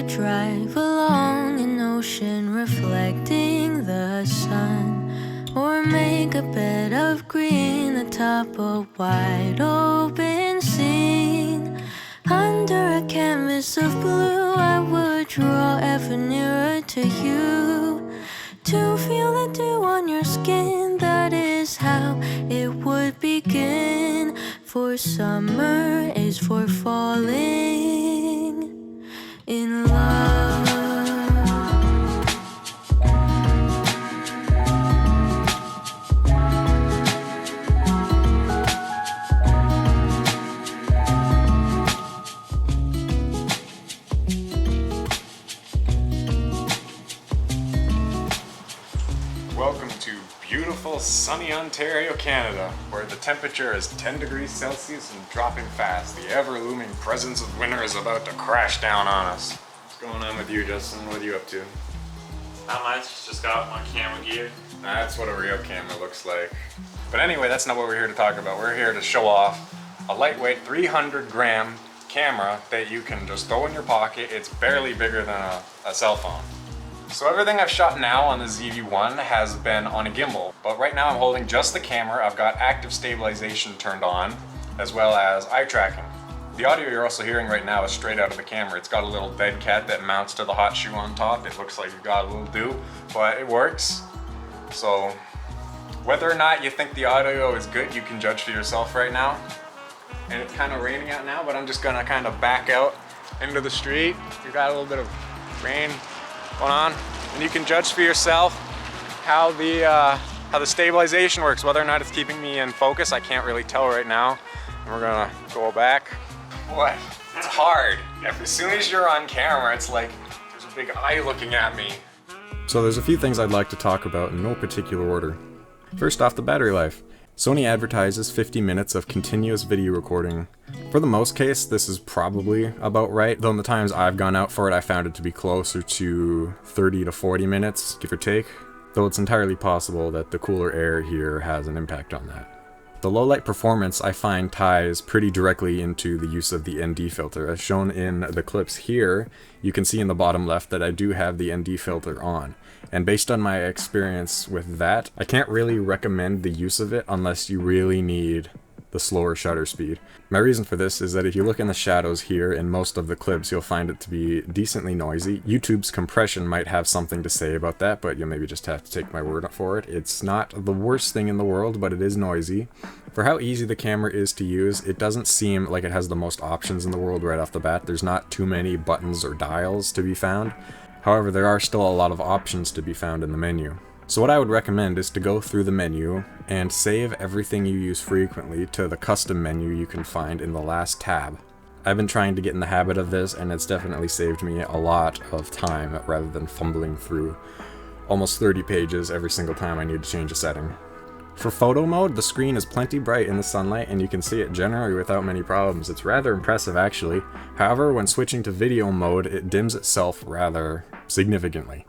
drive along an ocean reflecting the sun, or make a bed of green atop a wide open scene. Under a canvas of blue, I would draw ever nearer to you, to feel the dew on your skin. That is how it would begin. For summer is for falling in love. Welcome to beautiful sunny Ontario, Canada, where the temperature is 10 degrees Celsius and dropping fast. The ever-looming presence of winter is about to crash down on us. What's going on with you, Justin? What are you up to? Not much, just got my camera gear. That's what a real camera looks like. But anyway, that's not what we're here to talk about. We're here to show off a lightweight 300-gram camera that you can just throw in your pocket. It's barely bigger than a cell phone. So everything I've shot now on the ZV-1 has been on a gimbal, but right now I'm holding just the camera. I've got active stabilization turned on, as well as eye tracking. The audio you're also hearing right now is straight out of the camera. It's got a little dead cat that mounts to the hot shoe on top. It looks like you've got a little dew, but it works. So whether or not you think the audio is good, you can judge for yourself right now. And it's kind of raining out now, but I'm just gonna kind of back out into the street. We've got a little bit of rain going on, and you can judge for yourself how the stabilization works, whether or not it's keeping me in focus. I can't really tell right now. And we're gonna go back. What? It's hard. As soon as you're on camera, it's like there's a big eye looking at me. So there's a few things I'd like to talk about in no particular order. First off, the battery life. Sony advertises 50 minutes of continuous video recording. For the most case, this is probably about right, though in the times I've gone out for it, I found it to be closer to 30 to 40 minutes, give or take, though it's entirely possible that the cooler air here has an impact on that. The low light performance I find ties pretty directly into the use of the ND filter. As shown in the clips here, you can see in the bottom left that I do have the ND filter on. And based on my experience with that, I can't really recommend the use of it unless you really need the slower shutter speed. My reason for this is that if you look in the shadows here in most of the clips, you'll find it to be decently noisy. YouTube's compression might have something to say about that, but you'll maybe just have to take my word for it. It's not the worst thing in the world, but it is noisy. For how easy the camera is to use, it doesn't seem like it has the most options in the world right off the bat. There's not too many buttons or dials to be found. However, there are still a lot of options to be found in the menu. So what I would recommend is to go through the menu and save everything you use frequently to the custom menu you can find in the last tab. I've been trying to get in the habit of this, and it's definitely saved me a lot of time rather than fumbling through almost 30 pages every single time I need to change a setting. For photo mode, the screen is plenty bright in the sunlight and you can see it generally without many problems. It's rather impressive actually. However, when switching to video mode, it dims itself rather significantly.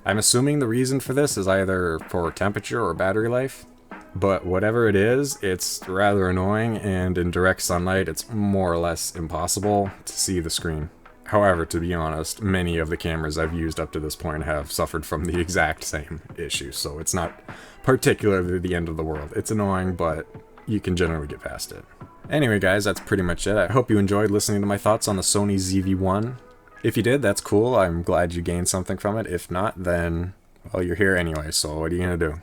I'm assuming the reason for this is either for temperature or battery life, but whatever it is, it's rather annoying, and in direct sunlight it's more or less impossible to see the screen. However, to be honest, many of the cameras I've used up to this point have suffered from the exact same issue, so it's not particularly the end of the world. It's annoying, but you can generally get past it. Anyway guys, that's pretty much it. I hope you enjoyed listening to my thoughts on the Sony ZV-1. If you did, that's cool. I'm glad you gained something from it. If not, then, well, you're here anyway, so what are you gonna do?